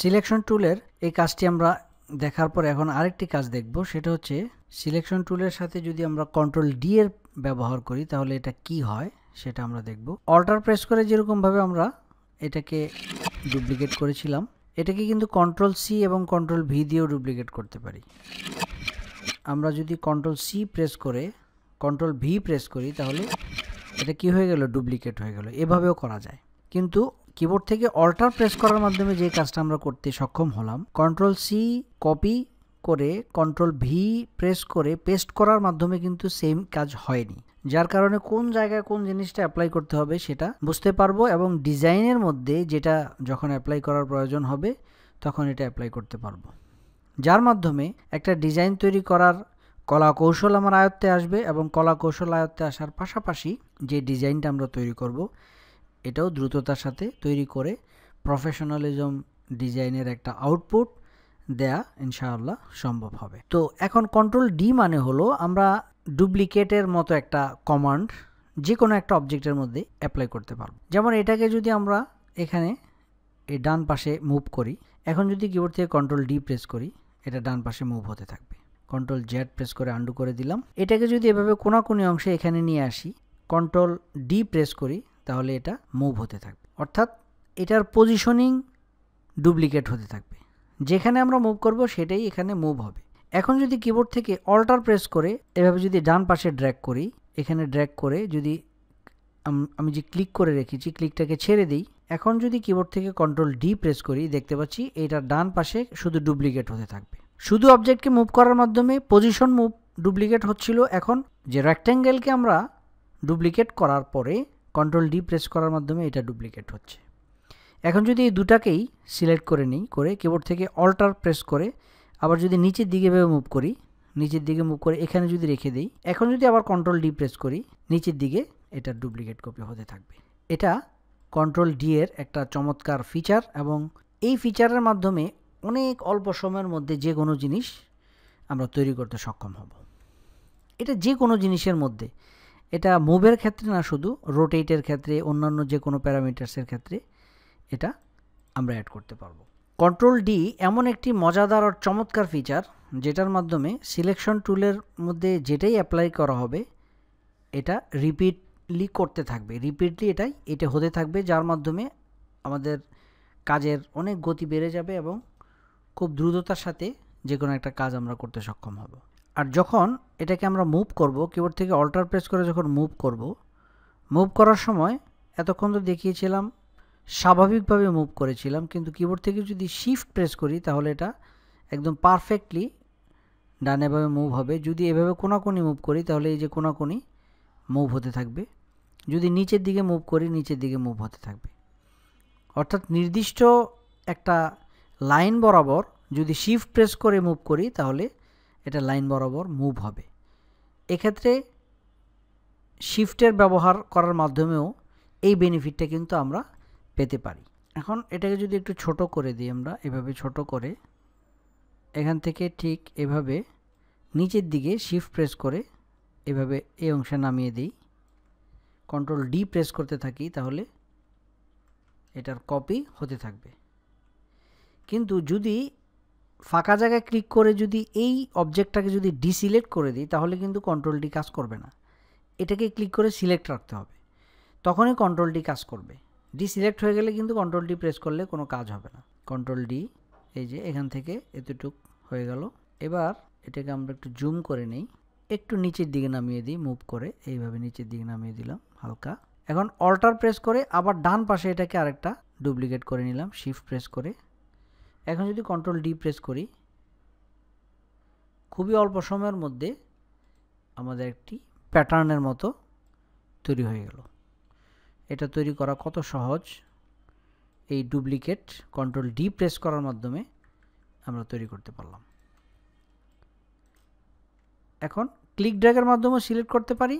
Selection টুলের এই কাজটি আমরা দেখার পর এখন আরেকটি কাজ দেখব, সেটা হচ্ছে সিলেকশন টুলের সাথে যদি আমরা কন্ট্রোল ডি এর ব্যবহার করি তাহলে এটা কি হয় সেটা আমরা দেখব। অল্টার প্রেস করে যেরকমভাবে আমরা এটাকে ডুপ্লিকেট করেছিলাম, এটাকে কিন্তু কন্ট্রোল সি এবং কন্ট্রোল ভি দিয়েও ডুপ্লিকেট করতে পারি। আমরা যদি কন্ট্রোল সি প্রেস করে কন্ট্রোল ভি প্রেস করি তাহলে এটা কি হয়ে গেল, ডুপ্লিকেট হয়ে গেল। এভাবেও করা যায়, কিন্তু কিবোর্ড থেকে অল্টার প্রেস করার মাধ্যমে যে কাজটা আমরা করতে সক্ষম হলাম, কন্ট্রোল সি কপি করে কন্ট্রোল ভি প্রেস করে পেস্ট করার মাধ্যমে কিন্তু সেম কাজ হয়নি, যার কারণে কোন জায়গায় কোন জিনিসটা অ্যাপ্লাই করতে হবে সেটা বুঝতে পারবো এবং ডিজাইনের মধ্যে যেটা যখন অ্যাপ্লাই করার প্রয়োজন হবে তখন এটা অ্যাপ্লাই করতে পারবো, যার মাধ্যমে একটা ডিজাইন তৈরি করার কলা কৌশল আমার আয়ত্তে আসবে এবং কলা কৌশল আয়ত্তে আসার পাশাপাশি যে ডিজাইনটা আমরা তৈরি করব এটাও দ্রুততার সাথে তৈরি করে প্রফেশনালিজম ডিজাইনের একটা আউটপুট দেয়া ইনশাআল্লাহ সম্ভব হবে। তো এখন কন্ট্রোল ডি মানে হলো আমরা ডুপ্লিকেটের মতো একটা কমান্ড যে কোনো একটা অবজেক্টের মধ্যে অ্যাপ্লাই করতে পারবো। যেমন এটাকে যদি আমরা এখানে এই ডান পাশে মুভ করি, এখন যদি কিবোর্ড থেকে কন্ট্রোল ডি প্রেস করি এটা ডান পাশে মুভ হতে থাকবে। কন্ট্রোল জেড প্রেস করে আন্ডু করে দিলাম। এটাকে যদি এভাবে কোনাকুনি অংশে এখানে নিয়ে আসি, কন্ট্রোল ডি প্রেস করি তাহলে এটা মুভ হতে থাকবে, অর্থাৎ এটার পজিশনিং ডুপ্লিকেট হতে থাকবে। যেখানে আমরা মুভ করব সেটাই এখানে মুভ হবে। এখন যদি কিবোর্ড থেকে অল্টার প্রেস করে এভাবে যদি ডান পাশে ড্র্যাগ করি, এখানে ড্র্যাগ করে যদি আমি যে ক্লিক করে রেখেছি ক্লিকটাকে ছেড়ে দিই, এখন যদি কিবোর্ড থেকে কন্ট্রোল ডি প্রেস করি দেখতে পাচ্ছি এটা ডান পাশে শুধু ডুপ্লিকেট হতে থাকবে। শুধু অবজেক্টকে মুভ করার মাধ্যমে পজিশন মুভ ডুপ্লিকেট হচ্ছিল, এখন যে রেক্ট্যাঙ্গেলকে আমরা ডুপ্লিকেট করার পরে কন্ট্রোল ডি প্রেস করার মাধ্যমে এটা ডুপ্লিকেট হচ্ছে। এখন যদি এই দুটাকেই সিলেক্ট করে নিই, করে কিবোর্ড থেকে অল্টার প্রেস করে আবার যদি নিচের দিকে ভেবে মুভ করি, নিচের দিকে মুভ করে এখানে যদি রেখে দিই, এখন যদি আবার কন্ট্রোল ডি প্রেস করি নিচের দিকে এটা ডুপ্লিকেট কপি হতে থাকবে। এটা কন্ট্রোল ডি এর একটা চমৎকার ফিচার এবং এই ফিচারের মাধ্যমে অনেক অল্প সময়ের মধ্যে যে কোনো জিনিস আমরা তৈরি করতে সক্ষম হব। এটা যে কোনো জিনিসের মধ্যে, এটা মুভের ক্ষেত্রে না, শুধু রোটেটের ক্ষেত্রে, অন্যান্য যে কোনো প্যারামিটার্সের ক্ষেত্রে এটা আমরা অ্যাড করতে পারবো। কন্ট্রোল ডি এমন একটি মজাদার আর চমৎকার ফিচার যেটার মাধ্যমে সিলেকশন টুলের মধ্যে যেটাই অ্যাপ্লাই করা হবে এটা রিপিটলি করতে থাকবে, রিপিটলি এটা হতে থাকবে, যার মাধ্যমে আমাদের কাজের অনেক গতি বেড়ে যাবে এবং খুব দ্রুততার সাথে যে কোনো একটা কাজ আমরা করতে সক্ষম হব। আর যখন এটাকে আমরা মুভ করব, কিবোর্ড থেকে অল্টার প্রেস করে যখন মুভ করব, মুভ করার সময় এতক্ষণ তো দেখিয়েছিলাম স্বাভাবিকভাবে মুভ করেছিলাম, কিন্তু কিবোর্ড থেকে যদি শিফট প্রেস করি তাহলে এটা একদম পারফেক্টলি ডানেভাবে মুভ হবে। যদি এভাবে কোনাকুনি মুভ করি তাহলে এই যে কোনাকুনি মুভ হতে থাকবে, যদি নিচের দিকে মুভ করি নিচের দিকে মুভ হতে থাকবে। অর্থাৎ নির্দিষ্ট একটা লাইন বরাবর যদি শিফট প্রেস করে মুভ করি তাহলে এটা লাইন বরাবর মুভ হবে। এক্ষেত্রে শিফটের ব্যবহার করার মাধ্যমেও এই বেনিফিটটা কিন্তু আমরা পেতে পারি। এখন এটাকে যদি একটু ছোট করে দিই, আমরা এভাবে ছোট করে এখান থেকে ঠিক এভাবে নিচের দিকে শিফট প্রেস করে এভাবে এই অংশে নামিয়ে দিই, কন্ট্রোল ডি প্রেস করতে থাকি, তাহলে এটার কপি হতে থাকবে। কিন্তু যদি ফাঁকা জায়গায় ক্লিক করে যদি এই অবজেক্টটাকে যদি ডিসিলেক্ট করে দিই তাহলে কিন্তু কন্ট্রোল ডি কাজ করবে না, এটাকে ক্লিক করে সিলেক্ট রাখতে হবে, তখনই কন্ট্রোল ডি কাজ করবে। ডিসিলেক্ট হয়ে গেলে কিন্তু কন্ট্রোল ডি প্রেস করলে কোনো কাজ হবে না। কন্ট্রোল ডি, এই যে এখান থেকে এতটুক হয়ে গেল। এবার এটাকে আমরা একটু জুম করে নিই, একটু নিচের দিকে নামিয়ে দিই, মুভ করে এইভাবে নিচের দিকে নামিয়ে দিলাম হালকা। এখন অল্টার প্রেস করে আবার ডান পাশে এটাকে আরেকটা ডুপ্লিকেট করে নিলাম শিফট প্রেস করে। এখন যদি কন্ট্রোল ডি প্রেস করি, খুবই অল্প সময়ের মধ্যে আমাদের একটি প্যাটার্নের মতো তৈরি হয়ে গেল। এটা তৈরি করা কত সহজ, এই ডুপ্লিকেট কন্ট্রোল ডি প্রেস করার মাধ্যমে আমরা তৈরি করতে পারলাম। এখন ক্লিক ড্র্যাগের মাধ্যমেও সিলেক্ট করতে পারি,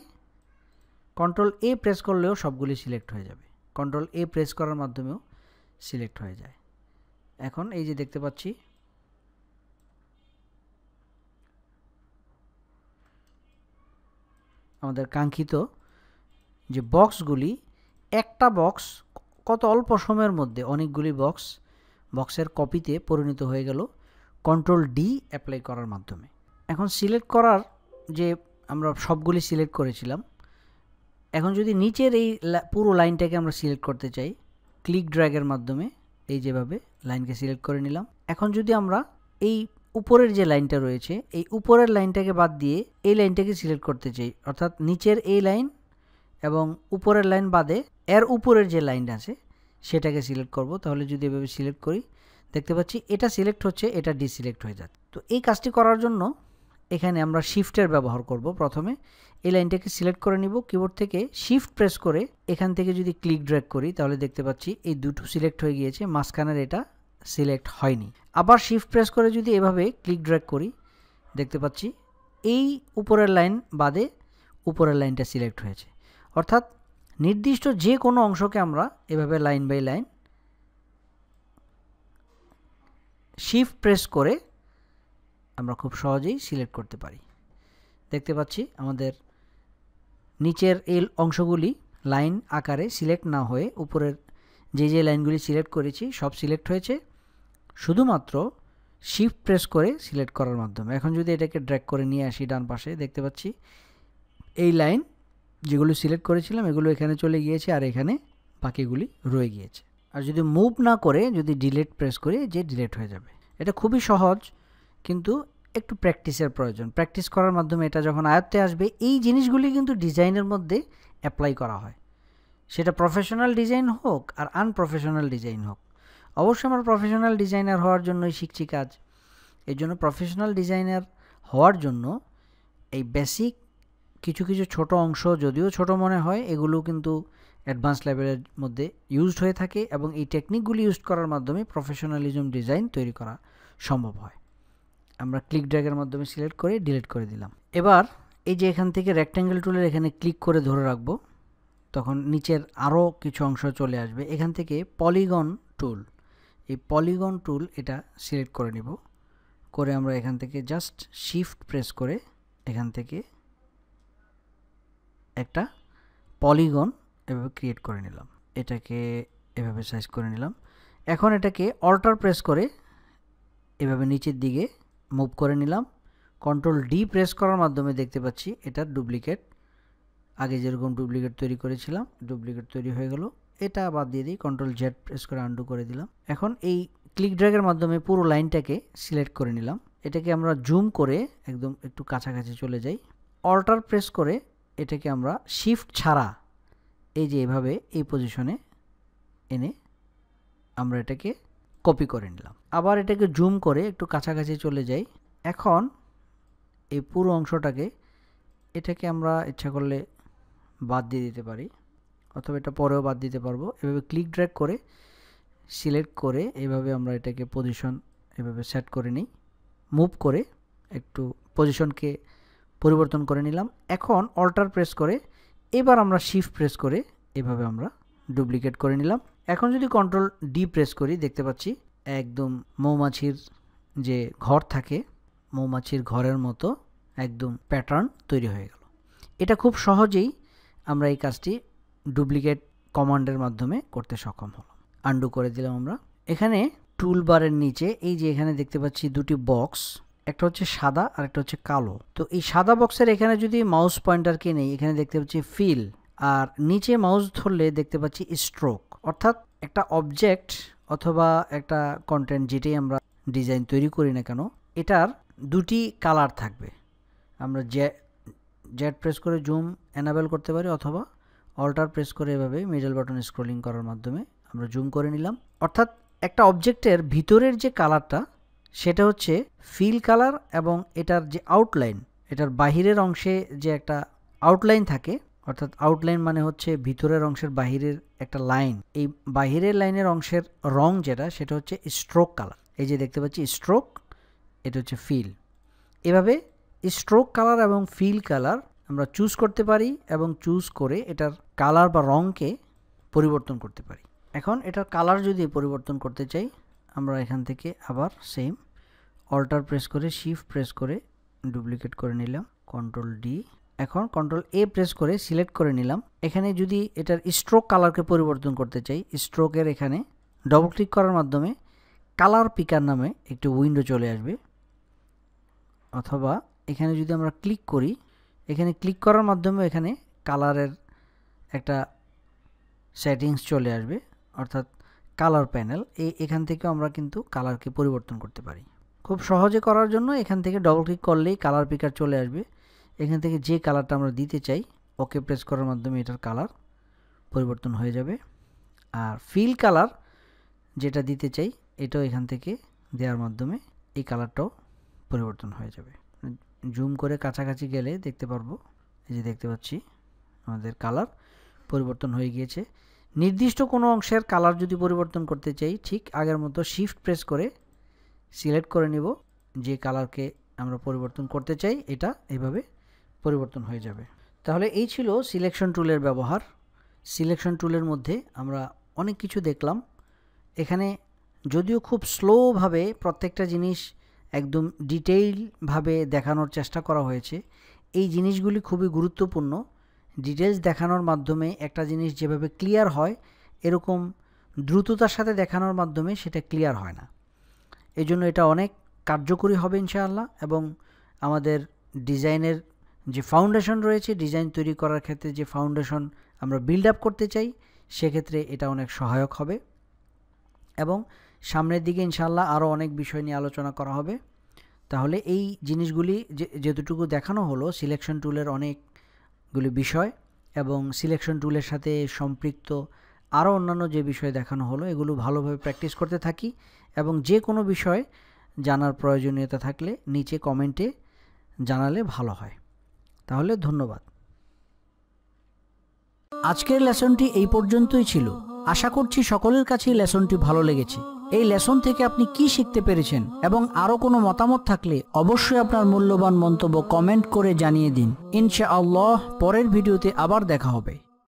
কন্ট্রোল এ প্রেস করলেও সবগুলি সিলেক্ট হয়ে যাবে, কন্ট্রোল এ প্রেস করার মাধ্যমেও সিলেক্ট হয়ে যায়। এখন এই যে দেখতে পাচ্ছি আমাদের কাঙ্ক্ষিত যে বক্সগুলি, একটা বক্স কত অল্প সময়ের মধ্যে অনেকগুলি বক্স বক্সের কপিতে পরিণত হয়ে গেল কন্ট্রোল ডি অ্যাপ্লাই করার মাধ্যমে। এখন সিলেক্ট করার যে আমরা সবগুলি সিলেক্ট করেছিলাম, এখন যদি নিচের এই পুরো লাইনটাকে আমরা সিলেক্ট করতে চাই, ক্লিক ড্র্যাগের মাধ্যমে এই যেভাবে লাইনকে সিলেক্ট করে নিলাম। এখন যদি আমরা এই উপরের যে লাইনটা রয়েছে, এই উপরের লাইনটাকে বাদ দিয়ে এই লাইনটাকে সিলেক্ট করতে চাই, অর্থাৎ নিচের এই লাইন এবং উপরের লাইন বাদে এর উপরের যে লাইনটা আছে সেটাকে সিলেক্ট করব। তাহলে যদি এভাবে সিলেক্ট করি, দেখতে পাচ্ছি এটা সিলেক্ট হচ্ছে, এটা ডিসিলেক্ট হয়ে যাচ্ছে। তো এই কাজটি করার জন্য এখানে আমরা শিফটের ব্যবহার করব। প্রথমে এই লাইনটাকে সিলেক্ট করে নিব, কিবোর্ড থেকে শিফট প্রেস করে এখান থেকে যদি ক্লিক ড্র্যাগ করি তাহলে দেখতে পাচ্ছি এই দুটো সিলেক্ট হয়ে গিয়েছে, মাঝখানের এটা সিলেক্ট হয়নি। আবার শিফট প্রেস করে যদি এভাবে ক্লিক ড্র্যাগ করি, দেখতে পাচ্ছি এই উপরের লাইন বাদে উপরের লাইনটা সিলেক্ট হয়েছে। অর্থাৎ নির্দিষ্ট যে কোনো অংশকে আমরা এভাবে line by line shift press করে আমরা খুব সহজেই সিলেক্ট করতে পারি। দেখতে পাচ্ছি আমাদের নিচের এই অংশগুলি লাইন আকারে সিলেক্ট না হয়ে উপরের যে লাইনগুলি সিলেক্ট করেছি সব সিলেক্ট হয়েছে শুধুমাত্র শিফট প্রেস করে সিলেক্ট করার মাধ্যমে। এখন যদি এটাকে ড্র্যাগ করে নিয়ে আসি ডান পাশে, দেখতে পাচ্ছি এই লাইন যেগুলো সিলেক্ট করেছিলাম এগুলো এখানে চলে গিয়েছে আর এখানে বাকিগুলি রয়ে গিয়েছে। আর যদি মুভ না করে যদি ডিলিট প্রেস করি, যে ডিলিট হয়ে যাবে। এটা খুবই সহজ, কিন্তু একটু প্র্যাকটিসের প্রয়োজন। প্র্যাকটিস করার মাধ্যমে এটা যখন আয়ত্তে আসবে, এই জিনিসগুলি কিন্তু ডিজাইনের মধ্যে অ্যাপ্লাই করা হয়, সেটা প্রফেশনাল ডিজাইন হোক আর আনপ্রফেশনাল ডিজাইন হোক। অবশ্যই আমরা প্রফেশনাল ডিজাইনার হওয়ার জন্যই শিখছি কাজ। এই জন্য প্রফেশনাল ডিজাইনার হওয়ার জন্য এই বেসিক কিছু কিছু ছোট অংশ যদিও ছোট মনে হয়, এগুলো কিন্তু অ্যাডভান্স লেভেলের মধ্যে ইউজড হয়ে থাকে এবং এই টেকনিকগুলি ইউজ করার মাধ্যমে প্রফেশনালিজম ডিজাইন তৈরি করা সম্ভব হয়। আমরা ক্লিক ড্র্যাগের মাধ্যমে সিলেক্ট করে ডিলিট করে দিলাম। এবার এই যে এখান থেকে রেক্ট্যাঙ্গেল টুলের এখানে ক্লিক করে ধরে রাখবো, তখন নিচের আরও কিছু অংশ চলে আসবে। এখান থেকে পলিগন টুল, এই পলিগন টুল এটা সিলেক্ট করে নিব, করে আমরা এখান থেকে জাস্ট শিফট প্রেস করে এখান থেকে একটা পলিগন এভাবে ক্রিয়েট করে নিলাম, এটাকে এভাবে সাইজ করে নিলাম। এখন এটাকে অল্টার প্রেস করে এভাবে নিচের দিকে মুভ করে নিলাম। কন্ট্রোল ডি প্রেস করার মাধ্যমে দেখতে পাচ্ছি এটার ডুপ্লিকেট, আগে যেরকম ডুপ্লিকেট তৈরি করেছিলাম ডুপ্লিকেট তৈরি হয়ে গেল। এটা বাদ দিয়ে দিই, কন্ট্রোল জেড প্রেস করে আনডু করে দিলাম। এখন এই ক্লিক ড্র্যাগের মাধ্যমে পুরো লাইনটাকে সিলেক্ট করে নিলাম। এটাকে আমরা জুম করে একদম একটু কাছাকাছি চলে যাই, অল্টার প্রেস করে এটাকে আমরা শিফট ছাড়া এই যে এভাবে এই পজিশনে এনে আমরা এটাকে কপি করে নিলাম। আবার এটাকে জুম করে একটু কাছাকাছি চলে যাই। এখন এই পুরো অংশটাকে এটাকে আমরা ইচ্ছা করলে বাদ দিয়ে দিতে পারি, অথবা এটা পরেও বাদ দিতে পারবো। এভাবে ক্লিক ড্র্যাগ করে সিলেক্ট করে এভাবে আমরা এটাকে পজিশন এভাবে সেট করে নিই, মুভ করে একটু পজিশনকে পরিবর্তন করে নিলাম। এখন অল্টার প্রেস করে এবার আমরা শিফট প্রেস করে এভাবে আমরা ডুপ্লিকেট করে নিলাম। এখন যদি কন্ট্রোল ডি প্রেস করি, দেখতে পাচ্ছি একদম মৌমাছির যে ঘর থাকে, মৌমাছির ঘরের মতো একদম প্যাটার্ন তৈরি হয়ে গেল। এটা খুব সহজেই আমরা এই কাজটি ডুপ্লিকেট কমান্ডের মাধ্যমে করতে সক্ষম হলাম। আন্ডু করে দিলাম আমরা। এখানে টুল বারের নিচে এই যে এখানে দেখতে পাচ্ছি দুটি বক্স, একটা হচ্ছে সাদা আর একটা হচ্ছে কালো। তো এই সাদা বক্সের এখানে যদি মাউস পয়েন্টারকে নেই, এখানে দেখতে পাচ্ছি ফিল, আর নিচে মাউস ধরলে দেখতে পাচ্ছি স্ট্রোক। অর্থাৎ একটা অবজেক্ট অথবা একটা কন্টেন্ট যেটাই আমরা ডিজাইন তৈরি করি না কেন, এটার দুটি কালার থাকবে। আমরা জেড প্রেস করে জুম এনাবেল করতে পারি, অথবা অল্টার প্রেস করে এভাবে মিডল বাটন স্ক্রলিং করার মাধ্যমে আমরা জুম করে নিলাম। অর্থাৎ একটা অবজেক্টের ভিতরের যে কালারটা সেটা হচ্ছে ফিল কালার, এবং এটার যে আউটলাইন, এটার বাহিরের অংশে যে একটা আউটলাইন থাকে, অর্থাৎ আউটলাইন মানে হচ্ছে ভিতরের অংশের বাহিরের একটা লাইন, এই বাহিরের লাইনের অংশের রং যেটা সেটা হচ্ছে স্ট্রোক কালার। এই যে দেখতে পাচ্ছি স্ট্রোক, এটা হচ্ছে ফিল। এভাবে স্ট্রোক কালার এবং ফিল কালার আমরা চুজ করতে পারি এবং চুজ করে এটার কালার বা রংকে পরিবর্তন করতে পারি। এখন এটার কালার যদি পরিবর্তন করতে চাই, আমরা এখান থেকে আবার সেম অল্টার প্রেস করে শিফট প্রেস করে ডুপ্লিকেট করে নিলাম, কন্ট্রোল ডি। এখন কন্ট্রোল এ প্রেস করে সিলেক্ট করে নিলাম। এখানে যদি এটার স্ট্রোক কালারকে পরিবর্তন করতে চাই, স্ট্রোকের এখানে ডবল ক্লিক করার মাধ্যমে কালার পিকার নামে একটি উইন্ডো চলে আসবে, অথবা এখানে যদি আমরা ক্লিক করি, এখানে ক্লিক করার মাধ্যমে এখানে কালারের একটা সেটিংস চলে আসবে, অর্থাৎ কালার প্যানেল। এখান থেকে আমরা কিন্তু কালারকে পরিবর্তন করতে পারি। খুব সহজে করার জন্য এখান থেকে ডবল ক্লিক করলেই কালার পিকার চলে আসবে। এখান থেকে যে কালারটা আমরা দিতে চাই ওকে প্রেস করার মাধ্যমে এটার কালার পরিবর্তন হয়ে যাবে। আর ফিল কালার যেটা দিতে চাই এটাও এখান থেকে দেওয়ার মাধ্যমে এই কালারটাও পরিবর্তন হয়ে যাবে। জুম করে কাছাকাছি গেলে দেখতে পারবো, এই যে দেখতে পাচ্ছি আমাদের কালার পরিবর্তন হয়ে গিয়েছে। নির্দিষ্ট কোনো অংশের কালার যদি পরিবর্তন করতে চাই, ঠিক আগের মতো শিফট প্রেস করে সিলেক্ট করে নিব যে কালারকে আমরা পরিবর্তন করতে চাই, এটা এইভাবে পরিবর্তন হয়ে যাবে। তাহলে এই ছিল সিলেকশন টুলের ব্যবহার। সিলেকশন টুলের মধ্যে আমরা অনেক কিছু দেখলাম। এখানে যদিও খুব স্লোভাবে প্রত্যেকটা জিনিস একদম ডিটেইলভাবে দেখানোর চেষ্টা করা হয়েছে, এই জিনিসগুলি খুবই গুরুত্বপূর্ণ। ডিটেলস দেখানোর মাধ্যমে একটা জিনিস যেভাবে ক্লিয়ার হয়, এরকম দ্রুততার সাথে দেখানোর মাধ্যমে সেটা ক্লিয়ার হয় না। এই জন্য এটা অনেক কার্যকরী হবে ইনশাআল্লাহ, এবং আমাদের ডিজাইনের যে ফাউন্ডেশন রয়েছে, ডিজাইন তৈরি করার ক্ষেত্রে যে ফাউন্ডেশন আমরা বিল্ড আপ করতে চাই, সেক্ষেত্রে এটা অনেক সহায়ক হবে। এবং সামনের দিকে ইনশাআল্লাহ আরও অনেক বিষয় নিয়ে আলোচনা করা হবে। তাহলে এই জিনিসগুলি যেতটুকু দেখানো হলো সিলেকশন টুলের অনেকগুলি বিষয়, এবং সিলেকশন টুলের সাথে সম্পৃক্ত আরও অন্যান্য যে বিষয় দেখানো হলো, এগুলো ভালোভাবে প্র্যাকটিস করতে থাকি। এবং যে কোনো বিষয় জানার প্রয়োজনীয়তা থাকলে নিচে কমেন্টে জানালে ভালো হয়। তাহলে ধন্যবাদ। আজকের লেসনটি এই পর্যন্তই ছিল। আশা করছি সকলের কাছেই লেসনটি ভালো লেগেছে। এই লেসন থেকে আপনি কি শিখতে পেরেছেন এবং আরও কোনো মতামত থাকলে অবশ্যই আপনার মূল্যবান মন্তব্য কমেন্ট করে জানিয়ে দিন। ইনশাআল্লাহ পরের ভিডিওতে আবার দেখা হবে।